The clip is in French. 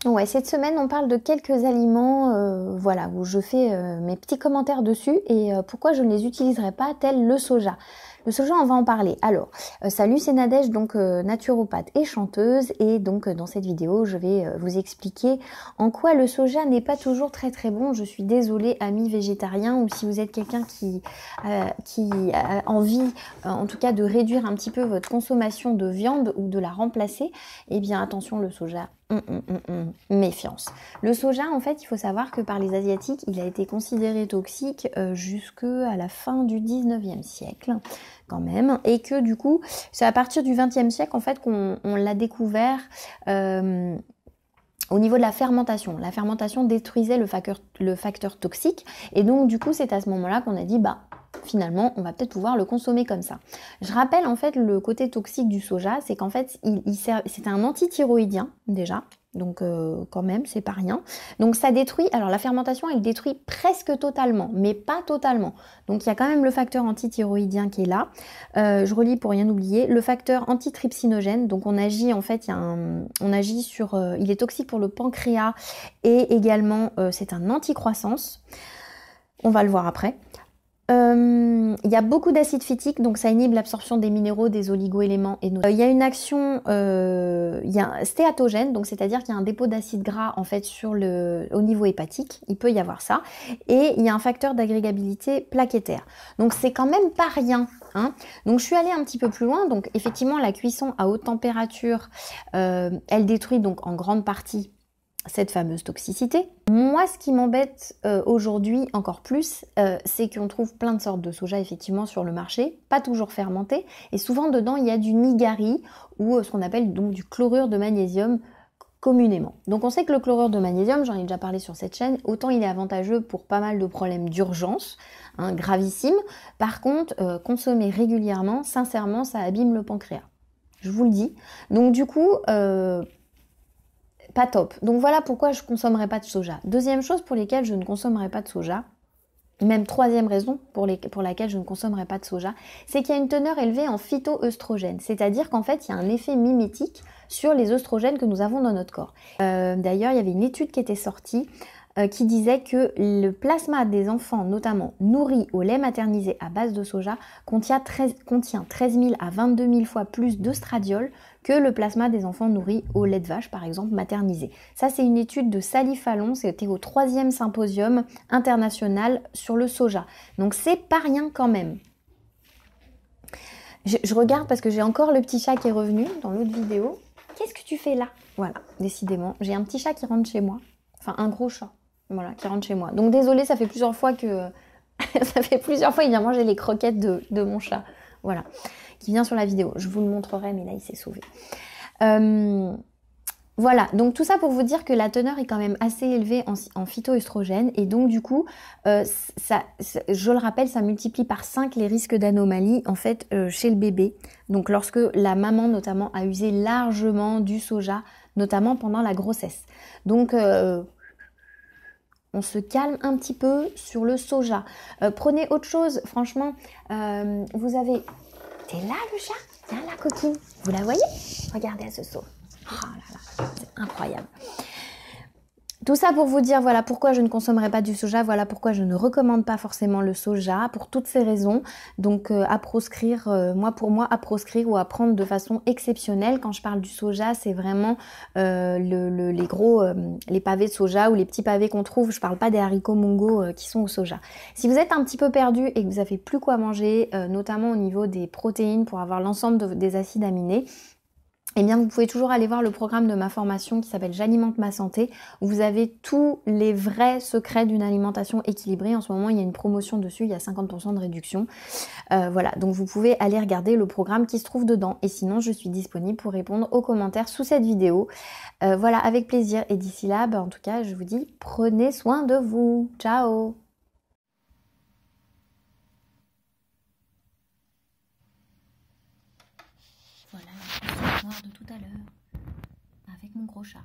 Ouais, cette semaine, on parle de quelques aliments, voilà, où je fais mes petits commentaires dessus et pourquoi je ne les utiliserai pas, tel le soja. Le soja, on va en parler. Alors, salut, c'est Nadège, donc naturopathe et chanteuse, et donc dans cette vidéo, je vais vous expliquer en quoi le soja n'est pas toujours très très bon. Je suis désolée, amis végétariens, ou si vous êtes quelqu'un qui a envie, en tout cas, de réduire un petit peu votre consommation de viande ou de la remplacer, eh bien attention, le soja. Méfiance. Le soja, en fait, il faut savoir que par les Asiatiques, il a été considéré toxique jusqu'à la fin du 19e siècle, quand même, et que du coup, c'est à partir du 20e siècle, en fait, qu'on l'a découvert au niveau de la fermentation. La fermentation détruisait le facteur toxique, et donc du coup, c'est à ce moment-là qu'on a dit, bah, finalement, on va peut-être pouvoir le consommer comme ça. Je rappelle en fait le côté toxique du soja, c'est qu'en fait, c'est un antithyroïdien déjà, donc quand même, c'est pas rien. Donc ça détruit, alors la fermentation, elle détruit presque totalement, mais pas totalement. Donc il y a quand même le facteur antithyroïdien qui est là. Je relis pour rien oublier. Le facteur antitrypsinogène, donc on agit en fait, on agit sur, il est toxique pour le pancréas et également c'est un anti-croissance. On va le voir après. Il y a beaucoup d'acide phytique, donc ça inhibe l'absorption des minéraux, des oligo-éléments et il y a une action, il y a un stéatogène, donc c'est-à-dire qu'il y a un dépôt d'acide gras en fait au niveau hépatique, il peut y avoir ça, et il y a un facteur d'agrégabilité plaquettaire. Donc c'est quand même pas rien. Hein. Donc je suis allée un petit peu plus loin, donc effectivement la cuisson à haute température, elle détruit donc en grande partie cette fameuse toxicité. Moi, ce qui m'embête aujourd'hui encore plus, c'est qu'on trouve plein de sortes de soja effectivement sur le marché, pas toujours fermenté, et souvent dedans il y a du nigari ou ce qu'on appelle donc du chlorure de magnésium communément. Donc on sait que le chlorure de magnésium, j'en ai déjà parlé sur cette chaîne, autant il est avantageux pour pas mal de problèmes d'urgence, hein, gravissimes. Par contre, consommer régulièrement, sincèrement, ça abîme le pancréas. Je vous le dis. Donc du coup, pas top. Donc voilà pourquoi je ne consommerai pas de soja. Deuxième chose pour lesquelles je ne consommerai pas de soja, même troisième raison pour laquelle je ne consommerai pas de soja, c'est qu'il y a une teneur élevée en phytoœstrogènes. C'est-à-dire qu'en fait, il y a un effet mimétique sur les œstrogènes que nous avons dans notre corps. D'ailleurs, il y avait une étude qui était sortie qui disait que le plasma des enfants, notamment nourris au lait maternisé à base de soja, contient 13 000 à 22 000 fois plus d'œstradiol que le plasma des enfants nourris au lait de vache, par exemple, maternisé. Ça, c'est une étude de Sally Fallon, c'était au 3e symposium international sur le soja. Donc, c'est pas rien quand même. Je regarde parce que j'ai encore le petit chat qui est revenu dans l'autre vidéo. Qu'est-ce que tu fais là? Voilà, décidément, j'ai un petit chat qui rentre chez moi. Enfin, un gros chat. Voilà, qui rentre chez moi. Donc désolée, ça fait plusieurs fois que... ça fait plusieurs fois qu'il vient manger les croquettes de mon chat. Voilà, qui vient sur la vidéo. Je vous le montrerai, mais là, il s'est sauvé. Voilà, donc tout ça pour vous dire que la teneur est quand même assez élevée en phytoœstrogènes et donc du coup, je le rappelle, ça multiplie par 5 les risques d'anomalie en fait chez le bébé. Donc lorsque la maman notamment a usé largement du soja, notamment pendant la grossesse. Donc on se calme un petit peu sur le soja. Prenez autre chose, franchement, vous avez... T'es là le chat? Viens là coquine, vous la voyez? Regardez, elle se sauve. Oh là là, c'est incroyable. Tout ça pour vous dire, voilà pourquoi je ne consommerai pas du soja, voilà pourquoi je ne recommande pas forcément le soja, pour toutes ces raisons. Donc à proscrire, pour moi, à proscrire ou à prendre de façon exceptionnelle. Quand je parle du soja, c'est vraiment les gros, les pavés de soja ou les petits pavés qu'on trouve. Je parle pas des haricots mongo qui sont au soja. Si vous êtes un petit peu perdu et que vous n'avez plus quoi manger, notamment au niveau des protéines pour avoir l'ensemble des acides aminés, eh bien, vous pouvez toujours aller voir le programme de ma formation qui s'appelle J'alimente ma santé, où vous avez tous les vrais secrets d'une alimentation équilibrée. En ce moment, il y a une promotion dessus, il y a 50% de réduction. Voilà, donc vous pouvez aller regarder le programme qui se trouve dedans. Et sinon, je suis disponible pour répondre aux commentaires sous cette vidéo. Voilà, avec plaisir. Et d'ici là, en tout cas, je vous dis, prenez soin de vous. Ciao! Voilà, l'histoire de tout à l'heure, avec mon gros chat.